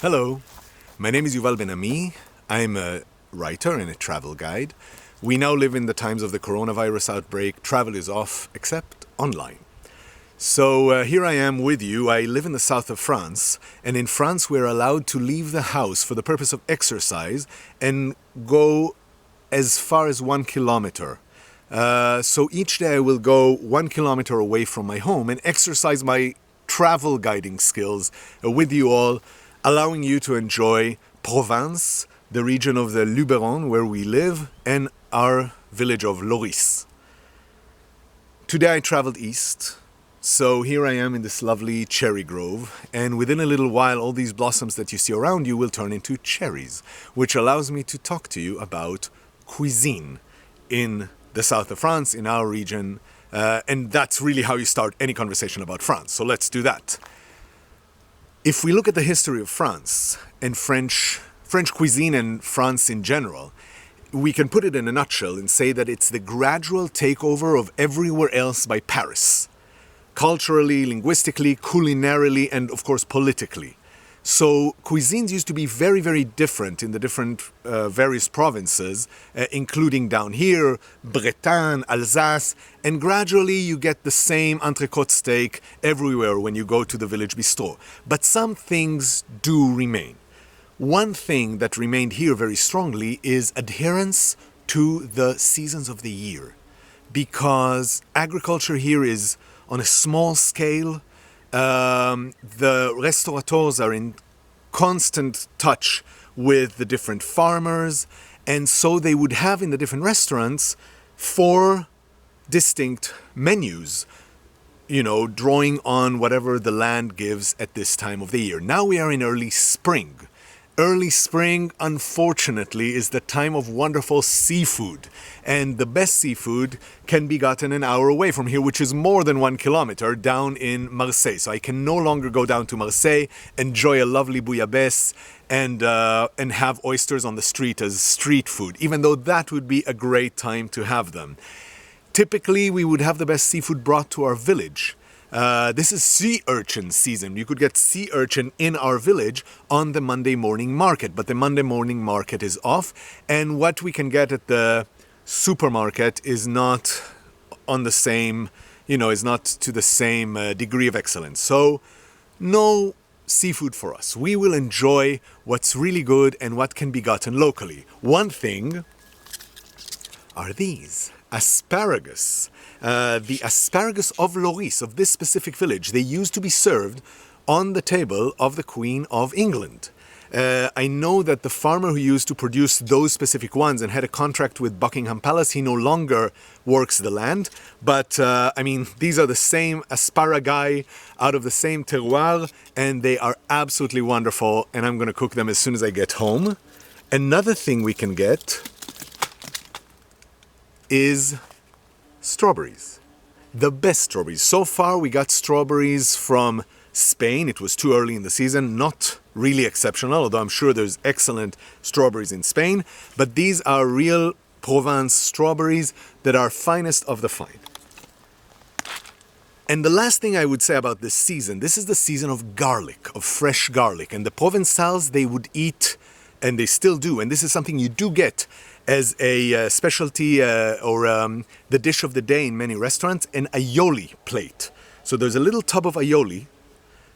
Hello, my name is Yuval Ben-Ami. I'm a writer and a travel guide. We now live in the times of the coronavirus outbreak. Travel is off, except online. So here I am with you. I live in the south of France, and in France we're allowed to leave the house for the purpose of exercise and go as far as 1 kilometer. So each day I will go 1 kilometer away from my home and exercise my travel guiding skills with you all, allowing you to enjoy Provence, the region of the Luberon where we live, and our village of Loris. Today I traveled east, so here I am in this lovely cherry grove, and within a little while all these blossoms that you see around you will turn into cherries, which allows me to talk to you about cuisine in the south of France, in our region, and that's really how you start any conversation about France, so let's do that. If we look at the history of France and French cuisine and France in general, we can put it in a nutshell and say that it's the gradual takeover of everywhere else by Paris. Culturally, linguistically, culinarily, and of course politically. So cuisines used to be very, very different in the different various provinces, including down here, Bretagne, Alsace, and gradually you get the same entrecôte steak everywhere when you go to the village bistro. But some things do remain. One thing that remained here very strongly is adherence to the seasons of the year, because agriculture here is on a small scale. The restaurateurs are in constant touch with the different farmers, and so they would have in the different restaurants 4 distinct menus, drawing on whatever the land gives at this time of the year. Now we are in early spring. Early spring, unfortunately, is the time of wonderful seafood. And the best seafood can be gotten an hour away from here, which is more than 1 kilometer, down in Marseille. So I can no longer go down to Marseille, enjoy a lovely bouillabaisse, and have oysters on the street as street food, even though that would be a great time to have them. Typically, we would have the best seafood brought to our village. This is sea urchin season. You could get sea urchin in our village on the Monday morning market, but the Monday morning market is off, and what we can get at the supermarket is not on the same, is not to the same degree of excellence. So, no seafood for us. We will enjoy what's really good and what can be gotten locally. One thing are these. Asparagus. The asparagus of Loris, of this specific village, they used to be served on the table of the Queen of England. I know that the farmer who used to produce those specific ones and had a contract with Buckingham Palace, he no longer works the land. But, these are the same asparagi out of the same terroir, and they are absolutely wonderful, and I'm going to cook them as soon as I get home. Another thing we can get is strawberries. The best strawberries. So far we got strawberries from Spain. It was too early in the season, not really exceptional, although I'm sure there's excellent strawberries in Spain. But these are real Provence strawberries that are finest of the fine. And the last thing I would say about this season, this is the season of garlic, of fresh garlic. And the Provençals, they would eat, and they still do, and this is something you do get as a specialty or the dish of the day in many restaurants, an aioli plate. So there's a little tub of aioli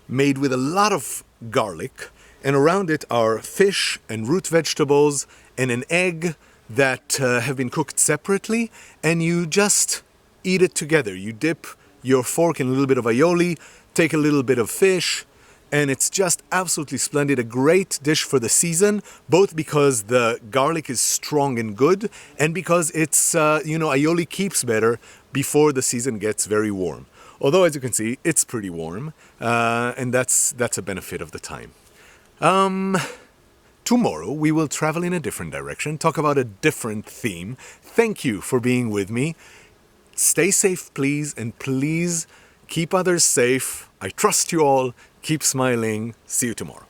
made with a lot of garlic, and around it are fish and root vegetables and an egg that have been cooked separately, and you just eat it together. You dip your fork in a little bit of aioli, take a little bit of fish, and it's just absolutely splendid. A great dish for the season, both because the garlic is strong and good, and because it's, aioli keeps better before the season gets very warm. Although, as you can see, it's pretty warm, and that's a benefit of the time. Tomorrow, we will travel in a different direction, talk about a different theme. Thank you for being with me. Stay safe, please, and please keep others safe. I trust you all. Keep smiling. See you tomorrow.